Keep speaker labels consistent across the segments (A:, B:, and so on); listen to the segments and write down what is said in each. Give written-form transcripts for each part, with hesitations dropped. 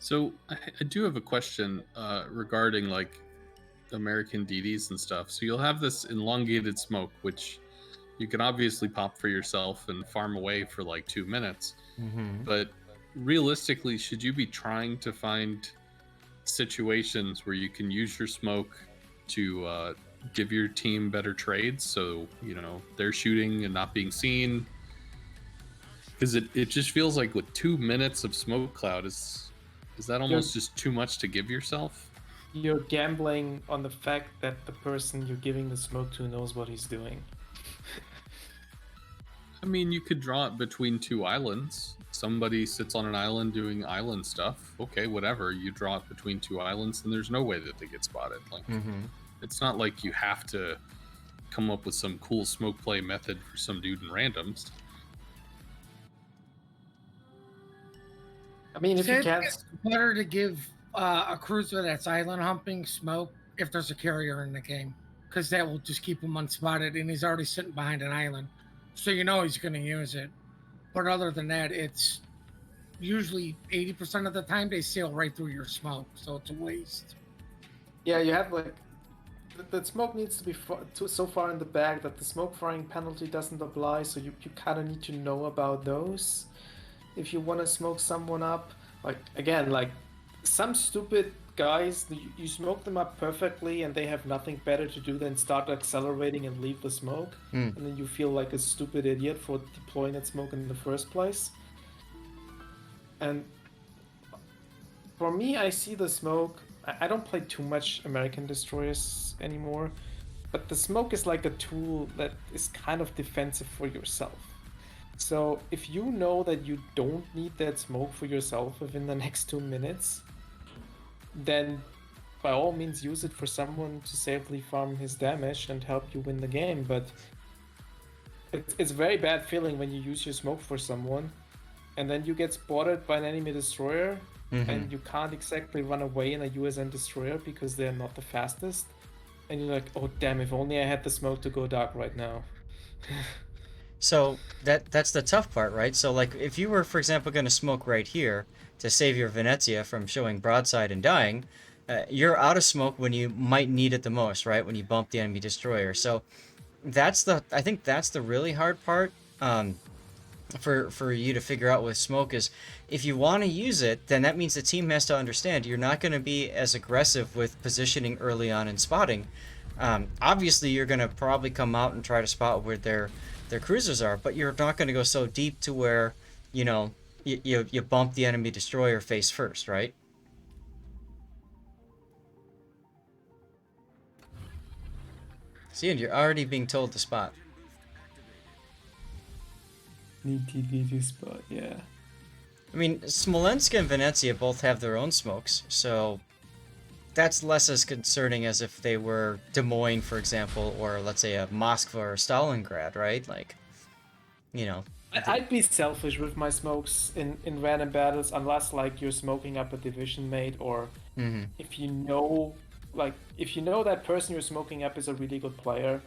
A: So I do have a question regarding like American DDs and stuff. So you'll have this elongated smoke, which you can obviously pop for yourself and farm away for like 2 minutes.
B: Hmm.
A: But realistically, should you be trying to find situations where you can use your smoke to give your team better trades? So, they're shooting and not being seen. Because it just feels like with 2 minutes of smoke cloud is that
C: You're
A: almost just too much to give yourself?
C: you're gambling on the fact that the person you're giving the smoke to knows what he's doing.
A: I mean, you could draw it between two islands. Somebody sits on an island doing island stuff. Okay, whatever. You draw it between two islands, and there's no way that they get spotted. Like,
B: Hmm.
A: it's not like you have to come up with some cool smoke play method for some dude in randoms.
C: I mean, if you can't,
D: It's better to give a cruiser that's island humping smoke if there's a carrier in the game, because that will just keep him unspotted, and he's already sitting behind an island, so you know he's going to use it. But other than that, it's usually 80% of the time they sail right through your smoke, so it's a waste.
C: yeah, you have like the smoke needs to be so far in the bag that the smoke firing penalty doesn't apply. So you kind of need to know about those if you want to smoke someone up. Like again, like some stupid guys, you smoke them up perfectly, and they have nothing better to do than start accelerating and leave the smoke, and then you feel like a stupid idiot for deploying that smoke in the first place. And for me, I see the smoke. I don't play too much American destroyers anymore, but the smoke is like a tool that is kind of defensive for yourself. So if you know that you don't need that smoke for yourself within the next 2 minutes, then by all means use it for someone to safely farm his damage and help you win the game. But it's a very bad feeling when you use your smoke for someone and then you get spotted by an enemy destroyer and you can't exactly run away in a USN destroyer because they're not the fastest. And you're like, oh damn, if only I had the smoke to go dark right now.
B: So that's the tough part, right? So like if you were, for example, going to smoke right here to save your Venezia from showing broadside and dying, you're out of smoke when you might need it the most, right? When you bump the enemy destroyer. So I think that's the really hard part. For you to figure out with smoke is if you want to use it, then that means the team has to understand you're not going to be as aggressive with positioning early on and spotting. Obviously, you're going to probably come out and try to spot where their cruisers are, but you're not going to go so deep to where you bump the enemy destroyer face first, right? See, and you're already being told to spot.
C: Need TD to spot, yeah.
B: I mean, Smolensk and Venezia both have their own smokes, so that's less as concerning as if they were Des Moines, for example, or let's say a Moskva or Stalingrad, right? Like, you know.
C: I'd be selfish with my smokes in random battles unless like you're smoking up a division mate, or if you know that person you're smoking up is a really good player,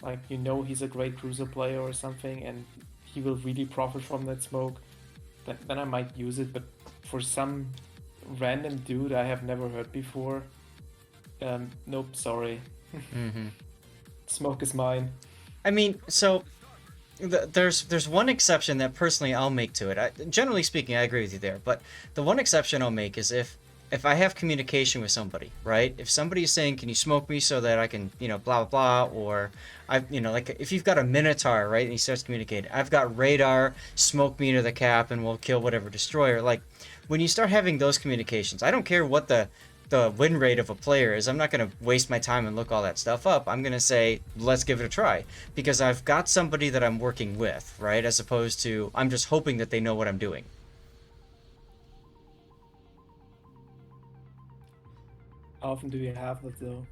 C: like you know he's a great cruiser player or something and he will really profit from that smoke, then I might use it. But for some random dude I have never heard before, nope, sorry. Smoke is mine.
B: I mean, so there's one exception that personally I'll make to it. Generally speaking, I agree with you there, but the one exception I'll make is if I have communication with somebody, right? If somebody's saying, "Can you smoke me so that I can, blah blah blah," or like if you've got a Minotaur, right, and he starts communicating, "I've got radar, smoke me to the cap, and we'll kill whatever destroyer." Like when you start having those communications, I don't care what the win rate of a player is. I'm not going to waste my time and look all that stuff up. I'm going to say, let's give it a try, because I've got somebody that I'm working with, right? As opposed to I'm just hoping that they know what I'm doing.
C: How often do you have that though?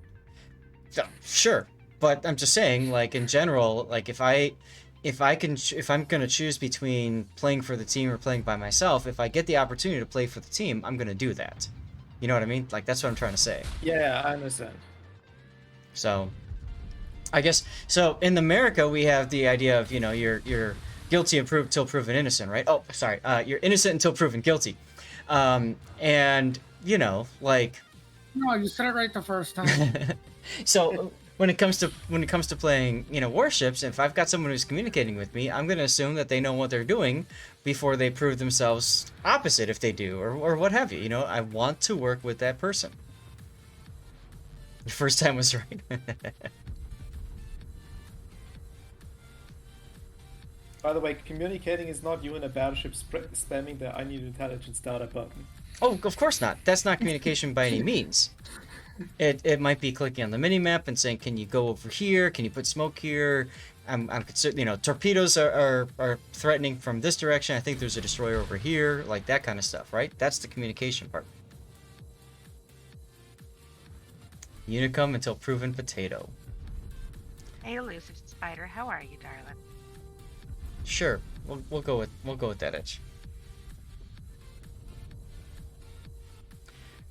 B: Yeah, sure, but I'm just saying, like in general, like if I'm gonna choose between playing for the team or playing by myself, if I get the opportunity to play for the team, I'm gonna do that. You know what I mean? Like that's what I'm trying to say.
C: Yeah, I understand.
B: So, I guess so. In America, we have the idea of you're guilty until proven innocent, right? Oh, sorry, you're innocent until proven guilty. And you know, like,
D: No, you said it right the first time.
B: so when it comes to playing, you know, warships, if I've got someone who's communicating with me, I'm gonna assume that they know what they're doing before they prove themselves opposite if they do, or what have you. You know, I want to work with that person. The first time was right.
C: By the way, communicating is not you in a battleship spamming the "I need intelligence data" button.
B: Oh, of course not. That's not communication by any means. It might be clicking on the mini map and saying, "Can you go over here? Can you put smoke here?" I'm concerned. You know, torpedoes are threatening from this direction. I think there's a destroyer over here, like that kind of stuff, right? That's the communication part. Unicum until proven potato.
E: Hey, elusive spider, how are you, darling?
B: Sure, we'll go with that edge.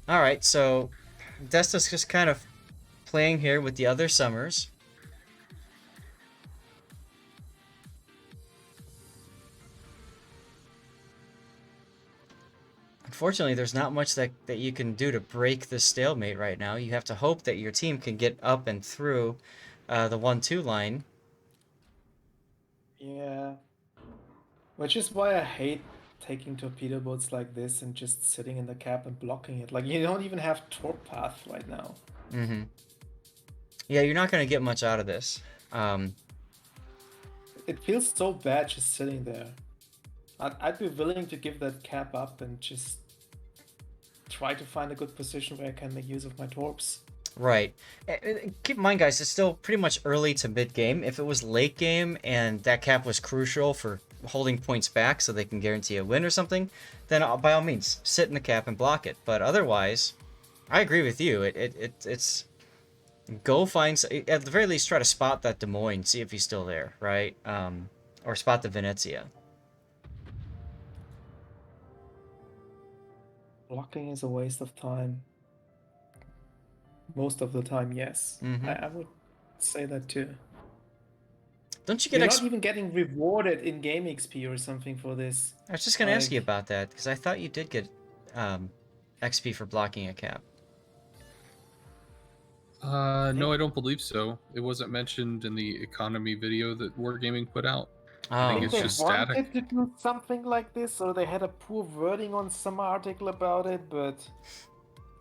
B: All right, so Desta's just kind of playing here with the other summers. Unfortunately, there's not much that you can do to break this stalemate right now. You have to hope that your team can get up and through the 1-2 line.
C: Yeah. Which is why I hate taking torpedo boats like this and just sitting in the cap and blocking it. Like, you don't even have torp path right now.
B: Mm-hmm. Yeah, you're not going to get much out of this.
C: It feels so bad just sitting there. I'd be willing to give that cap up and just try to find a good position where I can make use of my torps.
B: Right. Keep in mind, guys, it's still pretty much early to mid-game. If it was late game and that cap was crucial for holding points back so they can guarantee a win or something, then by all means, sit in the cap and block it. But otherwise, I agree with you. It's go find, at the very least, try to spot that Des Moines, see if he's still there, right? Or spot the Venezia.
C: Blocking is a waste of time. Most of the time, yes.
B: Mm-hmm.
C: I would say that too.
B: Don't you get
C: You're not even getting rewarded in game XP or something for this.
B: I was just going to ask you about that, because I thought you did get XP for blocking a cap.
A: No, I don't believe so. It wasn't mentioned in the economy video that Wargaming put out. I think
B: Oh,
A: it's
C: they
A: just
C: wanted
A: static.
C: to do something like this, or they had a poor wording on some article about it, but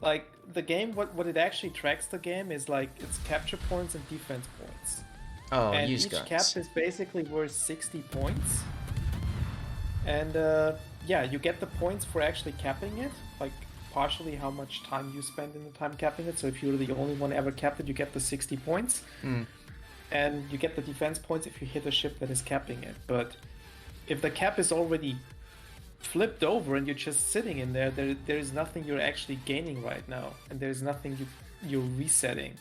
C: like the game, what it actually tracks the game is like it's capture points and defense points.
B: oh,
C: And
B: use
C: each
B: guns.
C: cap is basically worth 60 points. And yeah, you get the points for actually capping it, like partially how much time you spend in the time capping it. So if you're the only one ever capped it, you get the 60 points.
B: Mm.
C: And you get the defense points if you hit a ship that is capping it. But if the cap is already flipped over and you're just sitting in there, there is nothing you're actually gaining right now. And there's nothing you're resetting.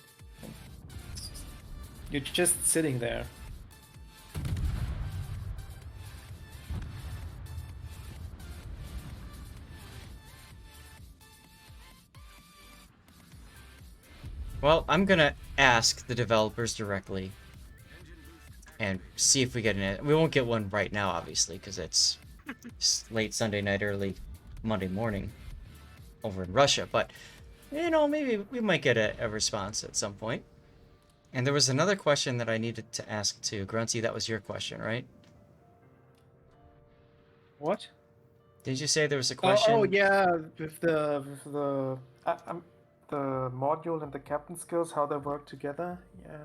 C: You're just sitting there.
B: Well, I'm gonna ask the developers directly and see if we get an. We won't get one right now, obviously, because it's late Sunday night, early Monday morning over in Russia. But you know, maybe we might get a response at some point. And there was another question that I needed to ask too. Grunty, that was your question, right?
C: What?
B: Did you say there was a question?
C: Oh yeah, with the the module and the captain skills, how they work together. Yeah.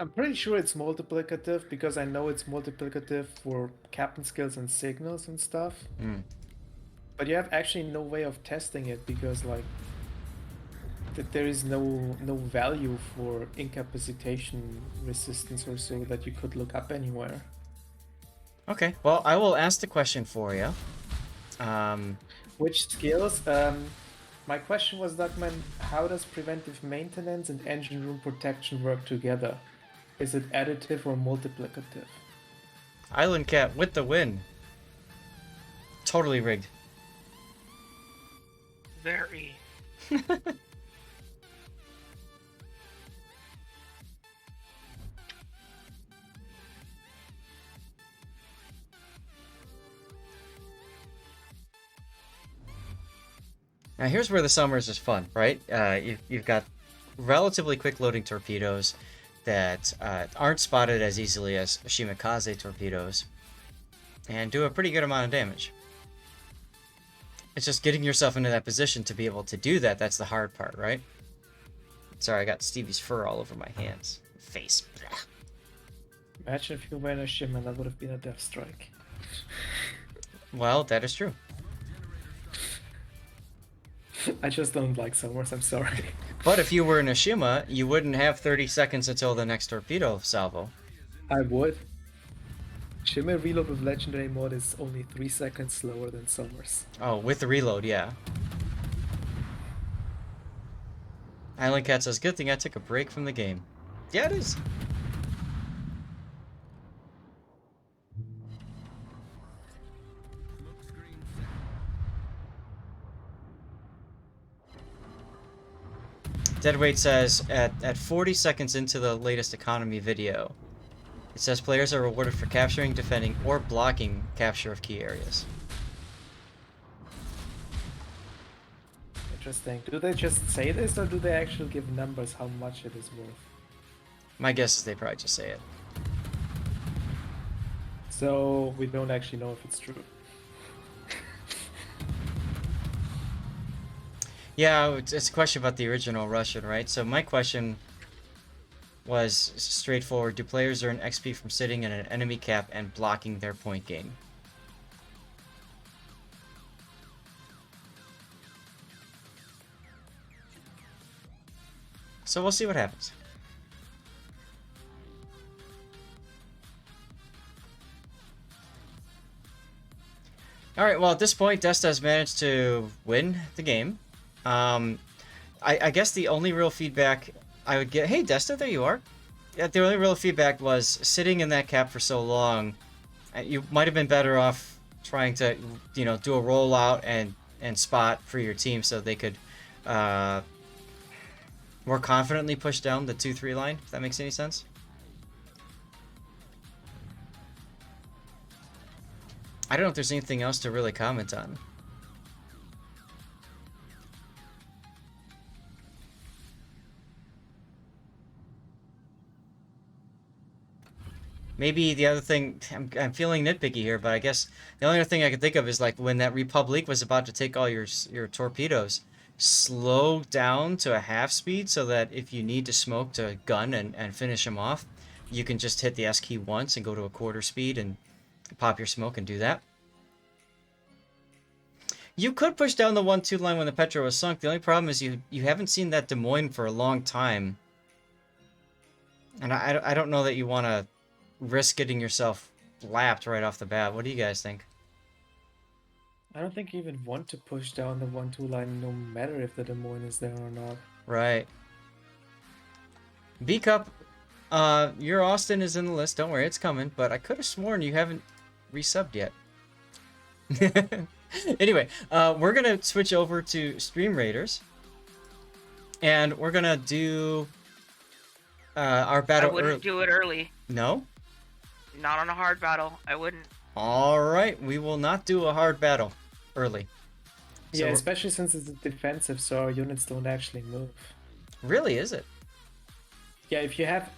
C: I'm pretty sure it's multiplicative because I know it's multiplicative for captain skills and signals and stuff.
B: Mm.
C: But you have actually no way of testing it because like there is no value for incapacitation resistance or so that you could look up anywhere.
B: Okay, well, I will ask the question for you.
C: Which skills? My question was, Duckman, how does preventive maintenance and engine room protection work together? Is it additive or multiplicative?
B: Island Cat with the win. Totally rigged.
E: Very.
B: Now here's where the summers is fun, right? You've got relatively quick loading torpedoes that aren't spotted as easily as Shimakaze torpedoes, and do a pretty good amount of damage. It's just getting yourself into that position to be able to do that. That's the hard part, right? Sorry, I got Stevie's fur all over my hands. Face. Blech.
C: Imagine if you were in a shimmer, that would have been a death strike.
B: Well, that is true.
C: I just don't like summers, I'm sorry.
B: But if you were in a Shima, you wouldn't have 30 seconds until the next torpedo salvo.
C: I would. Shimmer reload with legendary mod is only 3 seconds slower than summers.
B: Oh, with the reload, yeah. Island Cat says, good thing I took a break from the game. Yeah, it is. Deadweight says, at 40 seconds into the latest economy video, it says players are rewarded for capturing, defending, or blocking capture of key areas.
C: Interesting. Do they just say this, or do they actually give numbers how much it is worth?
B: My guess is they probably just say it.
C: So we don't actually know if it's true.
B: Yeah, it's a question about the original Russian, right? So my question was straightforward. Do players earn XP from sitting in an enemy cap and blocking their point gain? So we'll see what happens. Alright, well at this point, Desta has managed to win the game. I guess the only real feedback I would get... Hey, Desta, there you are. Yeah, the only real feedback was sitting in that cap for so long. You might have been better off trying to, you know, do a rollout and spot for your team so they could more confidently push down the 2-3 line, if that makes any sense. I don't know if there's anything else to really comment on. Maybe the other thing, I'm feeling nitpicky here, but I guess the only other thing I could think of is like when that Republic was about to take all your torpedoes, slow down to a half speed so that if you need to smoke to gun and finish them off, you can just hit the S key once and go to a quarter speed and pop your smoke and do that. You could push down the 1-2 line when the Petra was sunk. The only problem is you haven't seen that Des Moines for a long time. And I don't know that you want to risk getting yourself lapped right off the bat. What do you guys think?
C: I don't think you even want to push down the 1-2 line, no matter if the Des Moines is there or not.
B: Right. B-Cup, your Austin is in the list. Don't worry, it's coming. But I could have sworn you haven't resubbed yet. Anyway, we're going to switch over to Stream Raiders. And we're going to do our battle.
E: I wouldn't do it early.
B: No?
E: Not on a hard battle. I wouldn't.
B: Alright, we will not do a hard battle early.
C: Yeah,
B: So,
C: especially since it's defensive, so our units don't actually move.
B: really, is it?
C: Yeah, if you have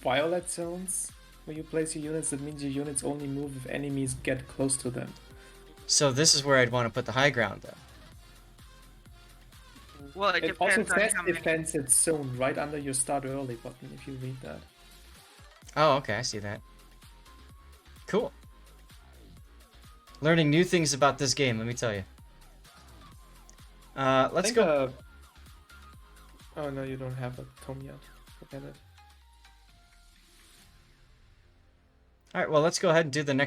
C: violet zones where you place your units, that means your units only move if enemies get close to them.
B: So this is where I'd want to put the high ground, then.
E: Well, it
C: It also
E: depends on
C: says
E: how many.
C: defensive zone right under your start early button if you read that.
B: Oh, okay, I see that. Cool. Learning new things about this game, let me tell you. Let's go.
C: Oh no, you don't have a tome yet. Forget it.
B: Alright, well, let's go ahead and do the next